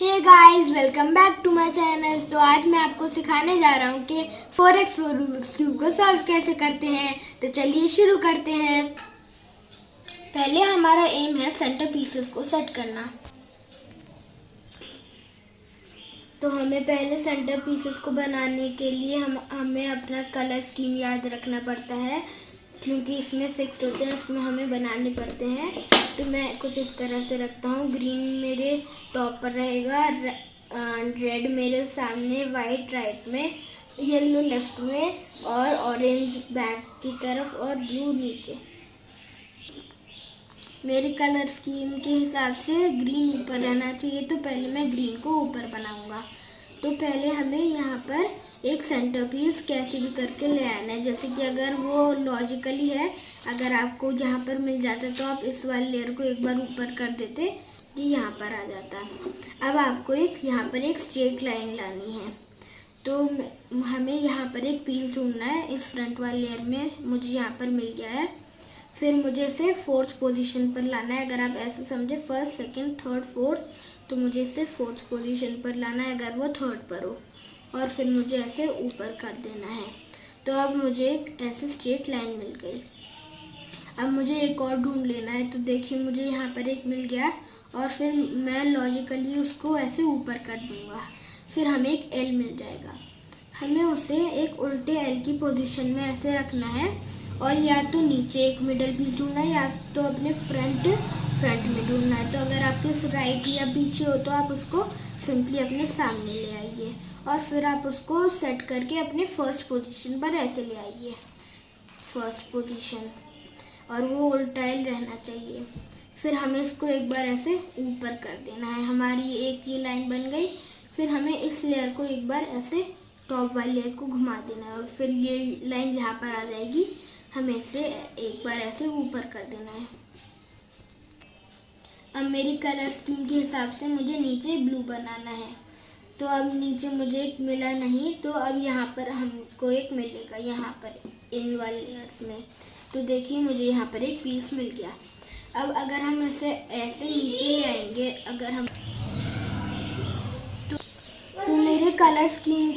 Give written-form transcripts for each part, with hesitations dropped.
Hey guys, welcome back to my channel. तो आज मैं आपको सिखाने जा रहा हूँ कि 4x रूबिक्स क्यूब को सॉल्व कैसे करते हैं। तो चलिए शुरू करते हैं। पहले हमारा एम है सेंटर पीसेस को सेट करना। तो हमें पहले सेंटर पीसेस को बनाने के लिए हमें अपना कलर स्कीम याद रखना पड़ता है, क्योंकि इसमें फिक्स होते हैं, इसमें हमें बनाने पड़ते हैं। तो मैं कुछ इस तरह से रखता हूँ। ग्रीन मेरे टॉप पर रहेगा, रेड मेरे सामने, वाइट राइट में, येलो लेफ्ट में और ऑरेंज बैक की तरफ और ब्लू नीचे। मेरे कलर स्कीम के हिसाब से ग्रीन ऊपर रहना चाहिए, तो पहले मैं ग्रीन को ऊपर बनाऊंगा। तो पहले हमें यहाँ पर एक सेंटर पीस कैसे भी करके ले आना है। जैसे कि अगर वो लॉजिकली है, अगर आपको जहाँ पर मिल जाता तो आप इस वाले लेयर को एक बार ऊपर कर देते, ये यहाँ पर आ जाता। अब आपको यहाँ पर एक स्ट्रेट लाइन लानी है। तो हमें यहाँ पर एक पीस ढूंढना है। इस फ्रंट वाले लेयर में मुझे यहाँ पर मिल गया है। फिर मुझे इसे फोर्थ पोजीशन पर लाना है। अगर आप ऐसे समझे फर्स्ट, सेकंड, थर्ड, फोर्थ, तो मुझे इसे फोर्थ पोजीशन पर लाना है अगर वो थर्ड पर हो, और फिर मुझे ऐसे ऊपर कर देना है। तो अब मुझे एक ऐसे स्ट्रेट लाइन मिल गई। अब मुझे एक और ढूंढ लेना है। तो देखिए मुझे यहाँ पर एक मिल गया, और फिर मैं लॉजिकली उसको ऐसे ऊपर कर दूंगा। फिर हमें एक एल मिल जाएगा। हमें उसे एक उल्टे एल की पोजीशन में ऐसे रखना है, और या तो नीचे एक मिडल पीस ढूंढना है, या तो अपने फ्रंट में ढूंढना है। तो अगर आपके राइट या पीछे हो तो आप उसको सिंपली अपने सामने ले आइए, और फिर आप उसको सेट करके अपने फर्स्ट पोजीशन पर ऐसे ले आइए, फर्स्ट पोजीशन, और वो उल्टा एल रहना चाहिए। फिर हमें इसको एक बार ऐसे ऊपर कर देना है। हमारी एक ये लाइन बन गई। फिर हमें इस लेयर को एक बार ऐसे टॉप वाली लेयर को घुमा देना है, और फिर ये लाइन यहाँ पर आ जाएगी। हमें इसे एक बार ऐसे ऊपर कर देना है। अब मेरी कलर स्कीम के हिसाब से मुझे नीचे ब्लू बनाना है। तो अब नीचे मुझे एक मिला नहीं, तो अब यहाँ पर हमको एक मिलेगा, यहाँ पर इन वाले लेयर्स में। तो देखिए मुझे यहाँ पर एक पीस मिल गया। अब अगर हम इसे ऐसे नीचे ले आएंगे, अगर हम तो मेरे कलर स्कीम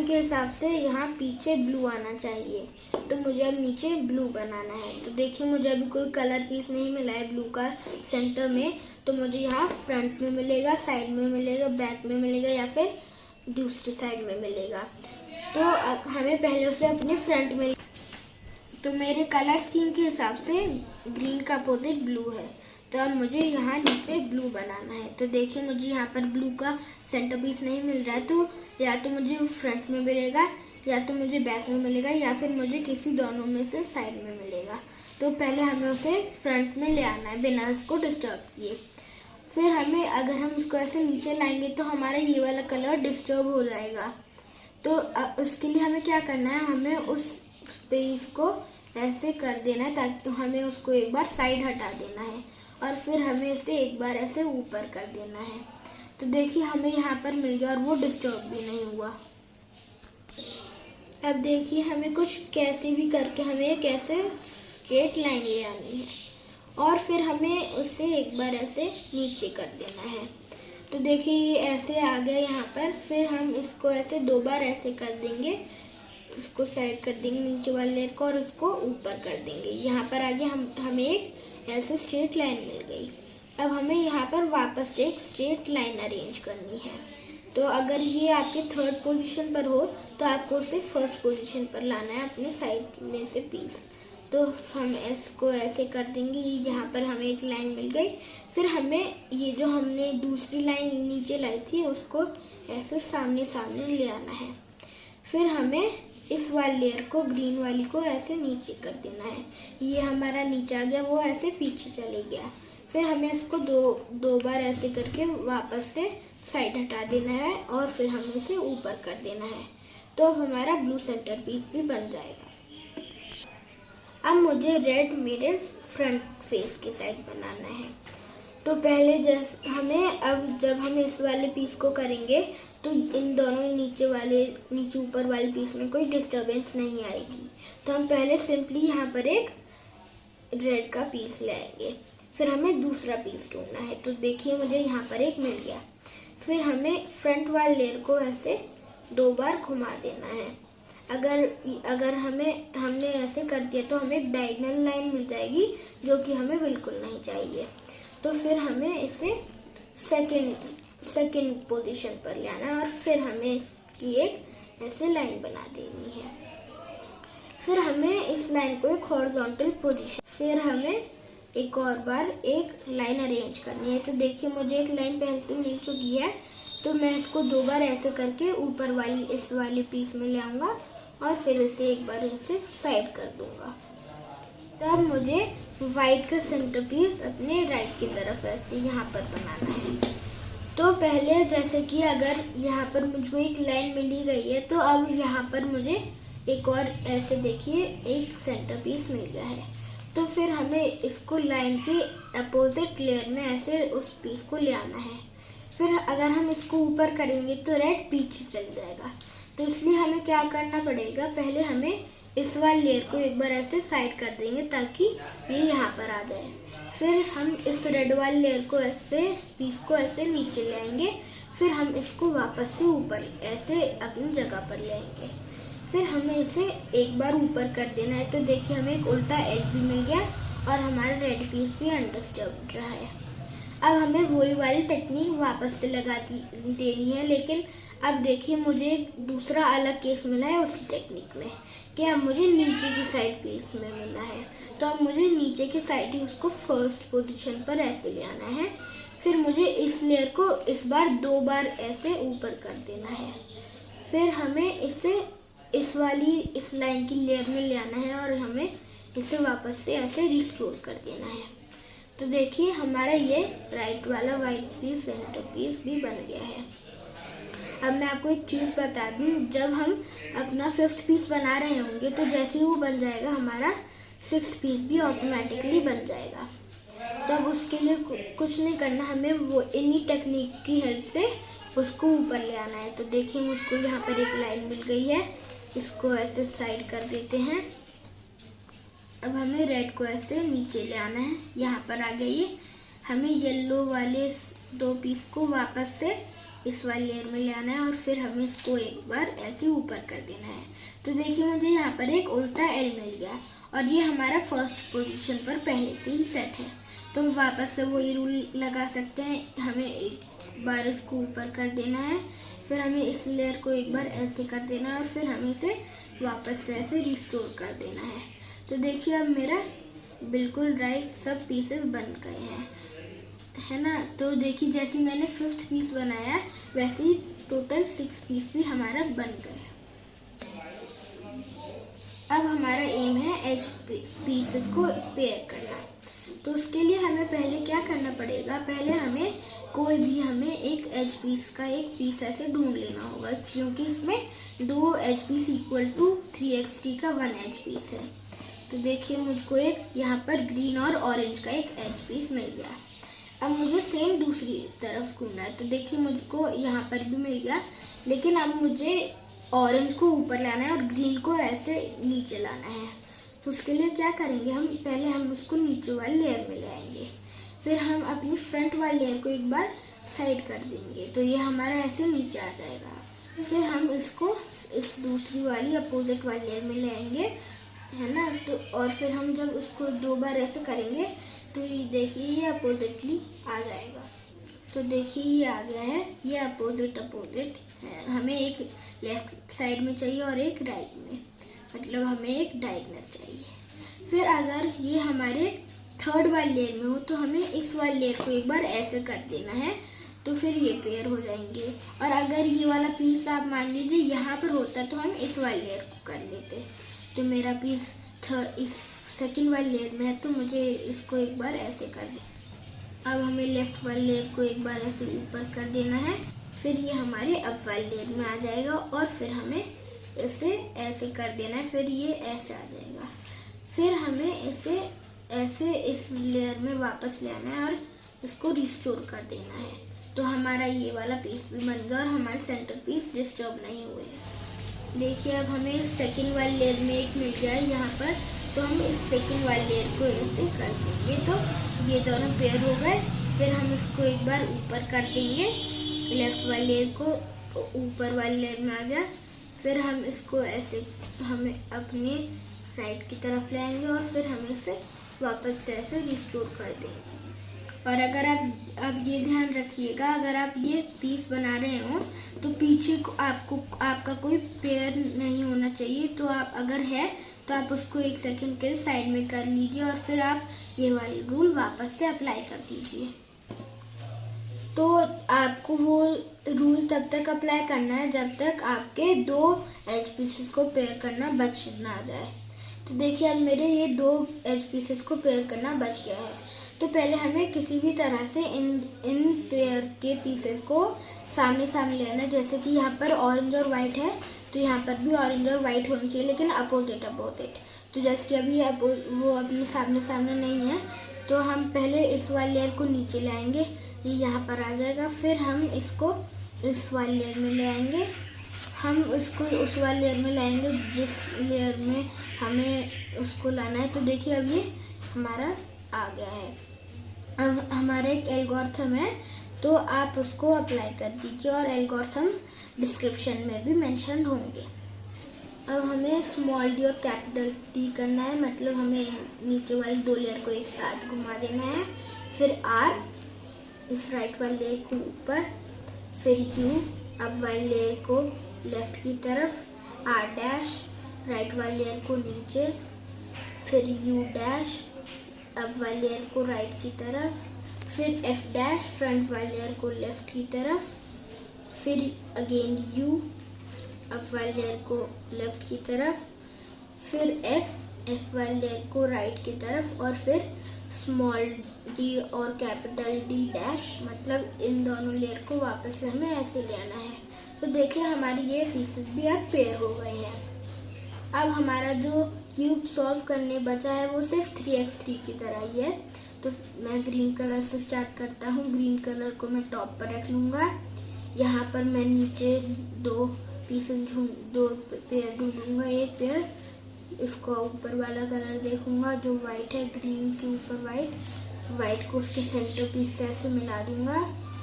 के हिसाब से यहाँ पीछे ब्लू आना चाहिए। तो मुझे अब नीचे ब्लू बनाना है। तो देखिए मुझे अभी कोई कलर पीस नहीं मिला है ब्लू का सेंटर में। तो मुझे यहाँ फ्रंट में मिलेगा, साइड में मिलेगा, बैक में मिलेगा, या फिर दूसरी साइड में मिलेगा। तो हमें पहले उसे अपने फ्रंट में। तो मेरे कलर स्कीम के हिसाब से ग्रीन का अपोजिट ब्लू है। तो अब मुझे यहाँ नीचे ब्लू बनाना है। तो देखिए मुझे यहाँ पर ब्लू का सेंटर पीस नहीं मिल रहा है, तो या तो मुझे फ्रंट में मिलेगा, या तो मुझे बैक में मिलेगा, या फिर मुझे किसी दोनों में से साइड में मिलेगा। तो पहले हमें उसे फ्रंट में ले आना है बिना उसको डिस्टर्ब किए। फिर हमें अगर हम उसको ऐसे नीचे लाएंगे तो हमारा ये वाला कलर डिस्टर्ब हो जाएगा। तो उसके लिए हमें क्या करना है, हमें उस स्पेस को ऐसे कर देना है, ताकि हमें उसको एक बार साइड हटा देना है, और फिर हमें इसे एक बार ऐसे ऊपर कर देना है। तो देखिए हमें यहाँ पर मिल गया, और वो डिस्टर्ब भी नहीं हुआ। अब देखिए हमें कुछ कैसे भी करके हमें एक ऐसे स्ट्रेट लाइन ले आनी है, और फिर हमें उसे एक बार ऐसे नीचे कर देना है। तो देखिए ये ऐसे आ गया यहाँ पर। फिर हम इसको ऐसे दो बार ऐसे कर देंगे, इसको साइड कर देंगे नीचे वाले लेयर को, और इसको ऊपर कर देंगे। यहाँ पर आगे हमें एक ऐसे स्ट्रेट लाइन मिल गई। अब हमें यहाँ पर वापस एक स्ट्रेट लाइन अरेंज करनी है। तो अगर ये आपके थर्ड पोजीशन पर हो तो आपको उसे फर्स्ट पोजीशन पर लाना है अपने साइड में से पीस। तो हम इसको ऐसे कर देंगे। यहाँ पर हमें एक लाइन मिल गई। फिर हमें ये जो हमने दूसरी लाइन नीचे लाई थी उसको ऐसे सामने सामने ले आना है। फिर हमें इस वाले लेयर को, ग्रीन वाली को, ऐसे नीचे कर देना है। ये हमारा नीचे आ गया, वो ऐसे पीछे चले गया। फिर हमें इसको दो बार ऐसे करके वापस से साइड हटा देना है, और फिर हमें इसे ऊपर कर देना है। तो अब हमारा ब्लू सेंटर पीस भी बन जाएगा। अब मुझे रेड मेरे फ्रंट फेस के साइड बनाना है। तो पहले जब हम इस वाले पीस को करेंगे तो इन दोनों नीचे ऊपर वाले पीस में कोई डिस्टरबेंस नहीं आएगी। तो हम पहले सिंपली यहाँ पर एक रेड का पीस ले आएंगे। फिर हमें दूसरा पीस ढूंढना है। तो देखिए मुझे यहाँ पर एक मिल गया। फिर हमें फ्रंट वाले लेयर को ऐसे 2 बार घुमा देना है। अगर हमने ऐसे कर दिया तो हमें एक डायगोनल लाइन मिल जाएगी, जो कि हमें बिल्कुल नहीं चाहिए। तो फिर हमें इसे सेकंड पोजीशन पर ले आना है और फिर हमें इसकी एक ऐसे लाइन बना देनी है। फिर हमें इस लाइन को एक हॉरिजॉन्टल पोजीशन, फिर हमें एक और बार एक लाइन अरेंज करनी है। तो देखिए मुझे एक लाइन पहले से मिल चुकी है, तो मैं इसको 2 बार ऐसे करके ऊपर वाली इस वाले पीस में ले आऊँगा और फिर इसे एक बार ऐसे साइड कर दूंगा। तब मुझे वाइट का सेंटर पीस अपने राइट की तरफ ऐसे यहाँ पर बनाना है। तो पहले जैसे कि अगर यहाँ पर मुझको एक लाइन मिल ही गई है, तो अब यहाँ पर मुझे एक और ऐसे देखिए एक सेंटर पीस मिल गया है। तो फिर हमें इसको लाइन के अपोजिट लेयर में ऐसे उस पीस को ले आना है। फिर अगर हम इसको ऊपर करेंगे तो रेड पीछे चल जाएगा। तो इसलिए हमें क्या करना पड़ेगा, पहले हमें इस वाले लेयर को एक बार ऐसे साइड कर देंगे ताकि ये यहाँ पर आ जाए। फिर हम इस रेड वाले लेयर को ऐसे पीस को ऐसे नीचे ले आएंगे। फिर हम इसको वापस से ऊपर ऐसे अपनी जगह पर ले आएंगे। फिर हमें इसे एक बार ऊपर कर देना है। तो देखिए हमें एक उल्टा एज भी मिल गया और हमारा रेड पीस भी अनडिस्टर्ब रहा है। अब हमें वही वाली टेक्निक वापस से लगा देनी है, लेकिन अब देखिए मुझे एक दूसरा अलग केस मिला है उसी टेक्निक में, कि अब मुझे नीचे की साइड पीस में मिला है। तो अब मुझे नीचे की साइड ही उसको फर्स्ट पोजीशन पर ऐसे ले आना है। फिर मुझे इस लेयर को इस बार 2 बार ऐसे ऊपर कर देना है। फिर हमें इसे इस लाइन की लेयर में ले आना है और हमें इसे वापस से ऐसे रिस्टोर कर देना है। तो देखिए हमारा ये राइट वाला वाइट पीस सेंटर पीस भी बन गया है। अब मैं आपको एक चीज़ बता दूं, जब हम अपना 5th पीस बना रहे होंगे तो जैसे ही वो बन जाएगा हमारा 6th पीस भी ऑटोमेटिकली बन जाएगा। तो अब उसके लिए कुछ नहीं करना, हमें वो इन्हीं टेक्निक की हेल्प से उसको ऊपर ले आना है। तो देखिए मुझको यहाँ पर एक लाइन मिल गई है, इसको ऐसे साइड कर देते हैं। अब हमें रेड को ऐसे नीचे ले आना है, यहाँ पर आ गई। हमें येलो वाले 2 पीस को वापस से इस वाले लेयर में ले आना है और फिर हमें इसको एक बार ऐसे ऊपर कर देना है। तो देखिए मुझे यहाँ पर एक उल्टा एल मिल गया और ये हमारा फर्स्ट पोजीशन पर पहले से ही सेट है। तो हम वापस से वही रूल लगा सकते हैं, हमें एक बार इसको ऊपर कर देना है, फिर हमें इस लेयर को एक बार ऐसे कर देना है और फिर हमें इसे वापस से ऐसे रिस्टोर कर देना है। तो देखिए अब मेरा बिल्कुल राइट सब पीसेस बन गए हैं, है ना। तो देखिए जैसे मैंने 5th पीस बनाया वैसे ही टोटल 6 पीस भी हमारा बन गए। अब हमारा एम है एज पीसेस को पेयर करना। तो उसके लिए हमें पहले क्या करना पड़ेगा, पहले हमें कोई भी हमें एक एज पीस का एक पीस ऐसे ढूंढ लेना होगा, क्योंकि इसमें 2 as piece equal to 3x3 का 1 एज पीस है। तो देखिए मुझको एक यहाँ पर ग्रीन और ऑरेंज का एक एज पीस मिल गया। अब मुझे सेम दूसरी तरफ घूमना है। तो देखिए मुझको यहाँ पर भी मिल गया, लेकिन अब मुझे ऑरेंज को ऊपर लाना है और ग्रीन को ऐसे नीचे लाना है। तो उसके लिए क्या करेंगे, हम उसको नीचे वाले लेयर में ले आएंगे, फिर हम अपनी फ्रंट वाले लेयर को एक बार साइड कर देंगे। तो ये हमारा ऐसे नीचे आ जाएगा। फिर हम इसको इस दूसरी वाली अपोजिट वाली लेयर में ले आएंगे, है ना। तो और फिर हम जब उसको 2 बार ऐसे करेंगे तो ये देखिए ये अपोजिटली आ जाएगा। तो देखिए ये आ गया है, ये अपोजिट है। हमें एक लेफ्ट साइड में चाहिए और एक राइट में, मतलब हमें एक डायगोनल चाहिए। फिर अगर ये हमारे 3rd वाले लेयर में हो तो हमें इस वाले लेयर को एक बार ऐसे कर देना है, तो फिर ये पेयर हो जाएंगे। और अगर ये वाला पीस आप मान लीजिए यहाँ पर होता तो हम इस वाले लेयर को कर लेते। तो मेरा पीस इस 2nd वाले लेयर में है, तो मुझे इसको एक बार ऐसे कर दें। अब हमें लेफ्ट वाले लेयर को एक बार ऐसे ऊपर कर देना है, फिर ये हमारे अप वाले लेयर में आ जाएगा और फिर हमें इसे ऐसे कर देना है, फिर ये ऐसे आ जाएगा। फिर हमें इसे ऐसे इस लेयर में वापस ले आना है और इसको रिस्टोर कर देना है। तो हमारा ये वाला पीस भी बन गया और हमारे सेंटर पीस डिस्टर्ब नहीं हुए। देखिए अब हमें इस 2nd वाले लेयर में एक मिल गया है यहाँ पर, तो हम इस 2nd वाले लेयर को ऐसे कर देंगे। तो ये दोनों पेयर हो गए। फिर हम इसको एक बार ऊपर कर देंगे, लेफ्ट वाले लेयर को ऊपर वाले लेयर में आ गया। फिर हम इसको ऐसे हमें अपने राइट की तरफ ले आएंगे और फिर हम इसे वापस से ऐसे रिस्टोर कर देंगे। और अगर आप ये ध्यान रखिएगा, अगर आप ये पीस बना रहे हो तो पीछे को आपका कोई पेयर नहीं होना चाहिए। तो आप अगर है तो आप उसको 1 सेकंड के साइड में कर लीजिए और फिर आप ये वाला रूल वापस से अप्लाई कर दीजिए। तो आपको वो रूल तब तक अप्लाई करना है जब तक आपके 2 एज पीसेस को पेयर करना बच ना जाए। तो देखिए अब मेरे ये 2 एज पीसेस को पेयर करना बच गया है। तो पहले हमें किसी भी तरह से इन पेयर के पीसेस को सामने सामने लेना है। जैसे कि यहाँ पर ऑरेंज और वाइट है तो यहाँ पर भी ऑरेंज और वाइट होनी चाहिए, लेकिन अपोजिट। तो जैसे कि अभी वो अपने सामने सामने नहीं है, तो हम पहले इस वाले लेयर को नीचे ले आएंगे, ये यहाँ पर आ जाएगा। फिर हम इसको इस वाले लेयर में ले आएंगे, हम इसको उस वाले लेयर में लाएंगे जिस लेयर में हमें उसको लाना है। तो देखिए अब ये हमारा आ गया है। अब हमारा एक एल्गोरिथम है, तो आप उसको अप्लाई कर दीजिए और एल्गोरिथम्स डिस्क्रिप्शन में भी मेंशन होंगे। अब हमें स्मॉल डी और कैपिटल डी करना है, मतलब हमें नीचे वाली 2 लेयर को एक साथ घुमा देना है। फिर आर इस राइट वाले लेयर को ऊपर, फिर यू अब वाले लेयर को लेफ्ट की तरफ, आर डैश राइट वाले लेयर को नीचे, फिर यू डैश अब वाले लेयर को राइट की तरफ, फिर एफ डैश फ्रंट वाले लेयर को लेफ्ट की तरफ, फिर अगेन यू अब वाले लेयर को लेफ्ट की तरफ, फिर एफ वाले लेयर को राइट की तरफ, और फिर स्मॉल डी और कैपिटल डी डैश, मतलब इन दोनों लेयर को वापस से हमें ऐसे ले आना है। तो देखिए हमारी ये पीसेस भी अब पेयर हो गए हैं। अब हमारा जो क्यूब सॉल्व करने बचा है वो सिर्फ 3x3 की तरह ही है। तो मैं ग्रीन कलर से स्टार्ट करता हूँ। ग्रीन कलर को मैं टॉप पर रख लूँगा। यहाँ पर मैं नीचे 2 पेयर ढूंढूंगा। एक पेयर इसको ऊपर वाला कलर देखूंगा जो वाइट है, ग्रीन के ऊपर वाइट को उसके सेंटर पीस से ऐसे मिला दूंगा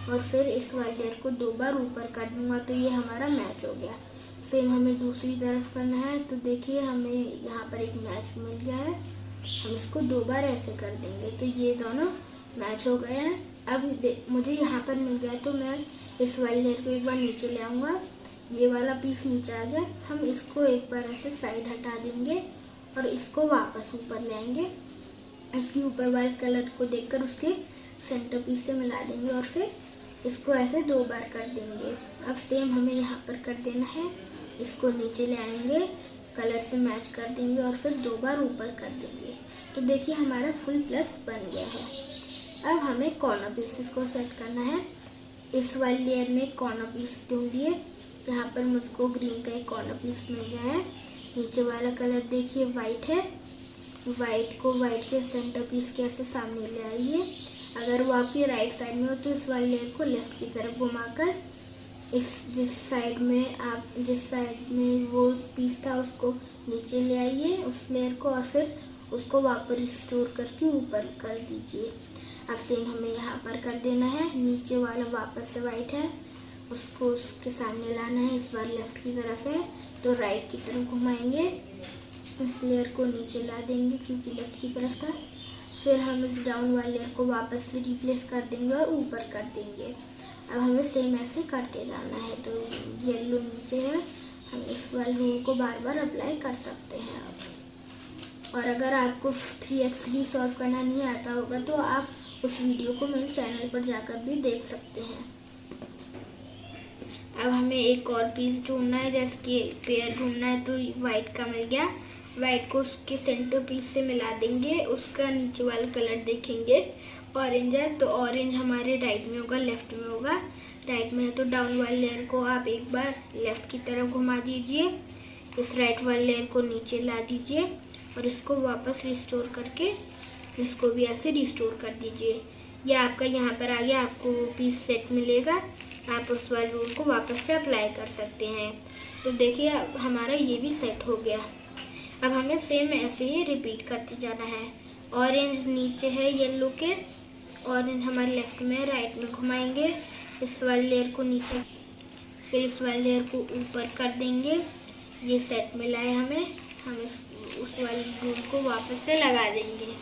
और फिर इस वाले लेयर को 2 बार ऊपर कर दूंगा। तो ये हमारा मैच हो गया। सेम हमें दूसरी तरफ करना है। तो देखिए हमें यहाँ पर एक मैच मिल गया है, हम इसको 2 बार ऐसे कर देंगे। तो ये दोनों मैच हो गए हैं। अब मुझे यहाँ पर मिल गया तो मैं इस वाले लेयर को एक बार नीचे ले आऊँगा। ये वाला पीस नीचे आ गया, हम इसको एक बार ऐसे साइड हटा देंगे और इसको वापस ऊपर ले आएंगे। इसके ऊपर वाले कलर को देखकर उसके सेंटर पीस से मिला देंगे और फिर इसको ऐसे 2 बार कर देंगे। अब सेम हमें यहाँ पर कर देना है। इसको नीचे ले आएंगे, कलर से मैच कर देंगे और फिर 2 बार ऊपर कर देंगे। तो देखिए हमारा फुल प्लस बन गया है। अब हमें कॉर्नर पीसेस को सेट करना है। इस वाले लेयर में कॉर्नर पीस ढूंढिए। यहाँ पर मुझको ग्रीन का एक कॉर्नर पीस मिल गया है। नीचे वाला कलर देखिए वाइट है, वाइट के सेंटर पीस के ऐसे सामने ले आइए। अगर वो आपकी राइट साइड में हो तो इस वाले लेयर को लेफ्ट की तरफ घुमाकर जिस साइड में वो पीस था उसको नीचे ले आइए उस लेयर को, और फिर उसको वापस रिस्टोर करके ऊपर कर दीजिए। अब सेम हमें यहाँ पर कर देना है। नीचे वाला वापस से वाइट है, उसको उसके सामने लाना है। इस बार लेफ्ट की तरफ है तो राइट की तरफ घुमाएंगे, इस लेयर को नीचे ला देंगे क्योंकि लेफ्ट की तरफ था। फिर हम इस डाउन वाले लेयर को वापस से रिप्लेस कर देंगे और ऊपर कर देंगे। अब हमें सेम ऐसे करते जाना है। तो येलो नीचे है, हम इस वाले रूल को बार बार अप्लाई कर सकते हैं। और अगर आपको 3x3 सॉल्व करना नहीं आता होगा तो आप उस वीडियो को मेरे चैनल पर जाकर भी देख सकते हैं। अब हमें एक और पीस ढूंढना है, जैसे कि पेयर ढूंढना है। तो वाइट का मिल गया, वाइट को उसके सेंटर पीस से मिला देंगे। उसका नीचे वाला कलर देखेंगे ऑरेंज है, तो ऑरेंज हमारे राइट में होगा, लेफ्ट में होगा। राइट में है तो डाउन वाले लेयर को आप एक बार लेफ्ट की तरफ घुमा दीजिए, इस राइट वाले लेयर को नीचे ला दीजिए और इसको वापस रिस्टोर करके इसको भी ऐसे रिस्टोर कर दीजिए। ये आपका यहाँ पर आ गया, आपको वो पीस सेट मिलेगा। आप उस वाले रूल को वापस से अप्लाई कर सकते हैं। तो देखिए हमारा ये भी सेट हो गया। अब हमें सेम ऐसे ही रिपीट करते जाना है। ऑरेंज नीचे है येलो के, ऑरेंज हमारे लेफ्ट में, राइट में घुमाएंगे इस वाले लेयर को नीचे, फिर इस वाले लेयर को ऊपर कर देंगे। ये सेट मिला है हमें, हम उस वाले ग्लू को वापस से लगा देंगे।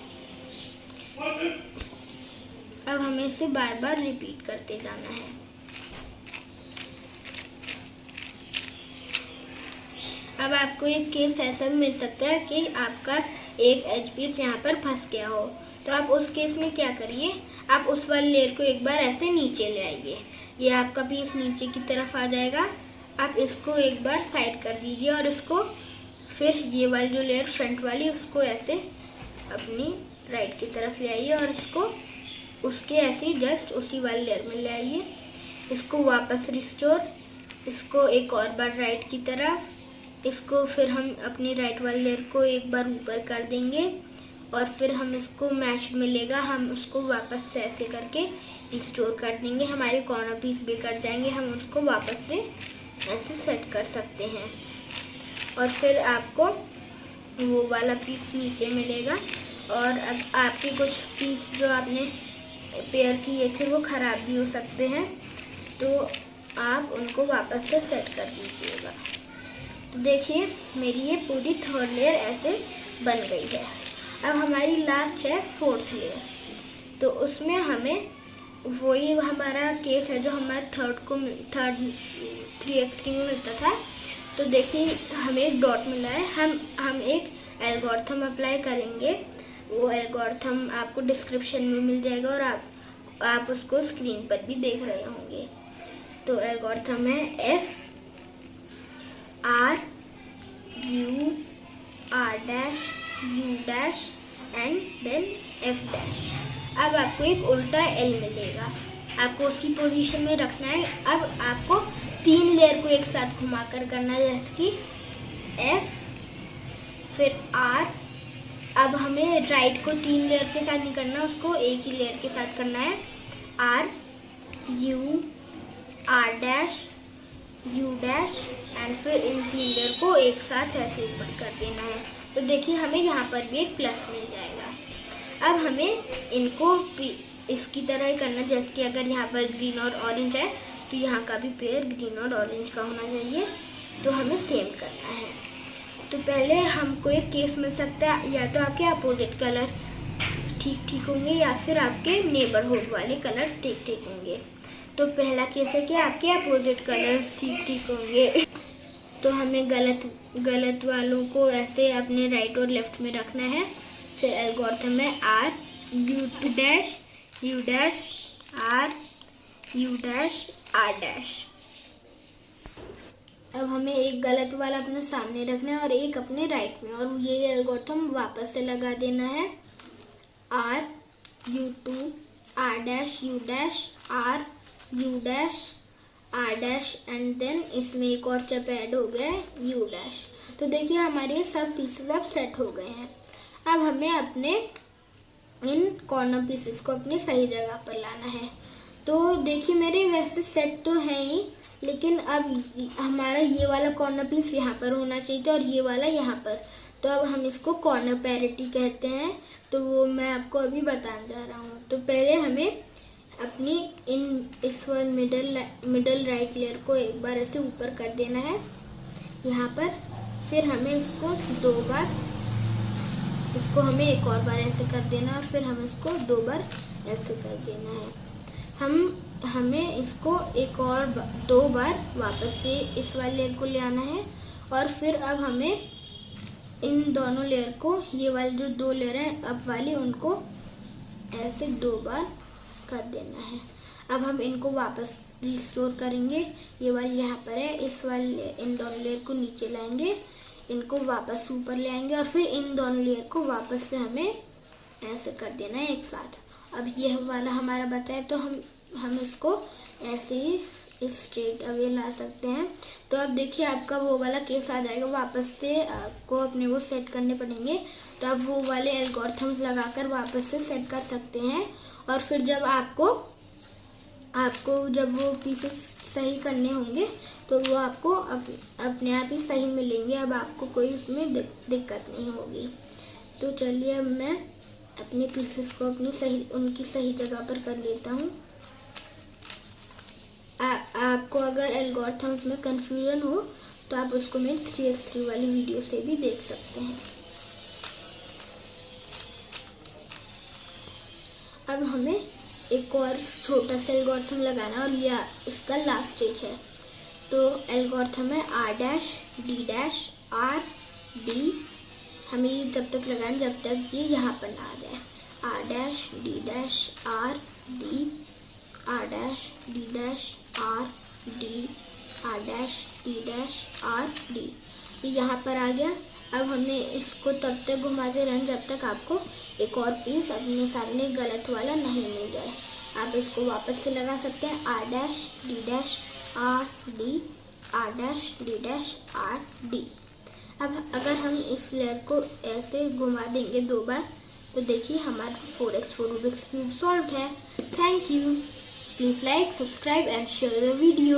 अब हमें इसे बार बार रिपीट करते जाना है। अब आपको एक केस ऐसा भी मिल सकता है कि आपका एक एज पीस यहाँ पर फंस गया हो, तो आप उस केस में क्या करिए, आप उस वाले लेयर को एक बार ऐसे नीचे ले आइए। ये आपका पीस नीचे की तरफ आ जाएगा। आप इसको एक बार साइड कर दीजिए और इसको फिर ये वाली जो लेयर फ्रंट वाली उसको ऐसे अपनी राइट की तरफ ले आइए और इसको उसके ऐसे ही जस्ट उसी वाले लेयर में ले आइए। इसको वापस रिस्टोर, इसको एक और बार राइट की तरफ, इसको फिर हम अपनी राइट वाले लेयर को एक बार ऊपर कर देंगे और फिर हम इसको मैश मिलेगा, हम उसको वापस से ऐसे करके रिस्टोर कर देंगे। हमारे कॉर्नर पीस भी कट जाएंगे, हम उसको वापस से ऐसे सेट कर सकते हैं और फिर आपको वो वाला पीस नीचे मिलेगा। और अब आपके कुछ पीस जो आपने पेयर किए थे वो ख़राब भी हो सकते हैं, तो आप उनको वापस से सेट कर दीजिएगा। तो देखिए मेरी ये पूरी थर्ड लेयर ऐसे बन गई है। अब हमारी लास्ट है फोर्थ लेयर, तो उसमें हमें वही हमारा केस है जो हमारा थर्ड 3x3 में मिलता था। तो देखिए हमें एक डॉट मिला है, हम एक एल्गोरिथम अप्लाई करेंगे। वो एल्गोरिथम आपको डिस्क्रिप्शन में मिल जाएगा और आप उसको स्क्रीन पर भी देख रहे होंगे। तो एल्गोरिथम है FRUR' U' and then F'। अब आपको एक उल्टा L मिलेगा, आपको उसकी पोजीशन में रखना है। अब आपको 3 लेयर को एक साथ घुमाकर करना है, जैसे कि F फिर R। अब हमें राइट को 3 लेयर के साथ नहीं करना, उसको एक ही लेयर के साथ करना है। R U R' U' and फिर इन 3 लेयर को एक साथ ऐसे ऊपर कर देना है। तो देखिए हमें यहाँ पर भी एक प्लस मिल जाएगा। अब हमें इनको इसकी तरह ही करना, जैसे कि अगर यहाँ पर ग्रीन और ऑरेंज है तो यहाँ का भी पेयर ग्रीन और ऑरेंज का होना चाहिए। तो हमें सेम करना है। तो पहले हमको एक केस मिल सकता है, या तो आपके अपोजिट कलर ठीक होंगे या फिर आपके नेबरहुड वाले कलर्स ठीक होंगे। तो पहला केस है कि आपके अपोजिट कलर्स ठीक होंगे। तो हमें गलत वालों को ऐसे अपने राइट और लेफ्ट में रखना है। फिर एल्गोरिथम है R U' R U' R'। अब हमें एक गलत वाला अपने सामने रखना है और एक अपने राइट में, और ये एल्गोरिथम वापस से लगा देना है। R U2 R' U' R U' R' and then इसमें एक और स्टेप ऐड हो गया है U'। तो देखिए हमारे सब पीसेस अब सेट हो गए हैं। अब हमें अपने इन कॉर्नर पीसेस को अपनी सही जगह पर लाना है। तो देखिए मेरे वैसे सेट तो है ही, लेकिन अब हमारा ये वाला कॉर्नर पीस यहाँ पर होना चाहिए था और ये वाला यहाँ पर। तो अब हम इसको कॉर्नर पैरिटी कहते हैं, तो वो मैं आपको अभी बताने जा रहा हूँ। तो पहले हमें अपनी इस मिडल राइट लेयर को एक बार ऐसे ऊपर कर देना है यहाँ पर। फिर हमें इसको 2 बार, इसको हमें एक और बार ऐसे कर देना और फिर हमें इसको 2 बार ऐसे कर देना है। हमें इसको एक और 2 बार वापस से इस वाले लेयर को ले आना है और फिर अब हमें इन दोनों लेयर को, ये वाली जो 2 लेयर हैं अप वाली, उनको ऐसे 2 बार कर देना है। अब हम इनको वापस रिस्टोर करेंगे। ये वाली यहाँ पर है, इस वाले इन दोनों लेयर को नीचे लाएंगे, इनको वापस ऊपर ले आएंगे और फिर इन दोनों लेयर को वापस से हमें ऐसे कर देना है एक साथ। अब यह वाला हमारा बचा है, तो हम इसको ऐसे ही इस स्ट्रेट अवे ला सकते हैं। तो अब देखिए आपका वो वाला केस आ जाएगा, वापस से आपको अपने वो सेट करने पड़ेंगे। तो अब वो वाले एल्गोरिथम्स लगाकर वापस से सेट कर सकते हैं। और फिर जब आपको जब वो पीसेस सही करने होंगे तो वो आपको अपने आप ही सही मिलेंगे। अब आपको कोई उसमें दिक्कत नहीं होगी। तो चलिए अब मैं अपने पीसेस को उनकी सही जगह पर कर लेता हूँ। आपको अगर एल्गोरिथम्स में कंफ्यूजन हो तो आप उसको मेरे 3x3 वाली वीडियो से भी देख सकते हैं। अब हमें एक और छोटा सा एल्गोरिथम लगाना और यह इसका लास्ट स्टेज है। तो एल्गोरिथम है R'(D'(R')D। हमें ये जब तक लगाना जब तक ये यहाँ पर ना आ जाए। R'(D'(R')D R'(D'(R')D R'(D'(R')D। ये यहाँ पर आ गया। अब हमने इसको तब तक घुमाते रहना जब तक आपको एक और पीस अपने सामने गलत वाला नहीं मिल जाए। आप इसको वापस से लगा सकते हैं R'(D'(R')D R'(D'(R')D। अब अगर हम इस लेयर को ऐसे घुमा देंगे 2 बार तो देखिए हमारा 4x4 रूबिक्स क्यूब सॉल्व है। Thank you. Please like, subscribe and share the video.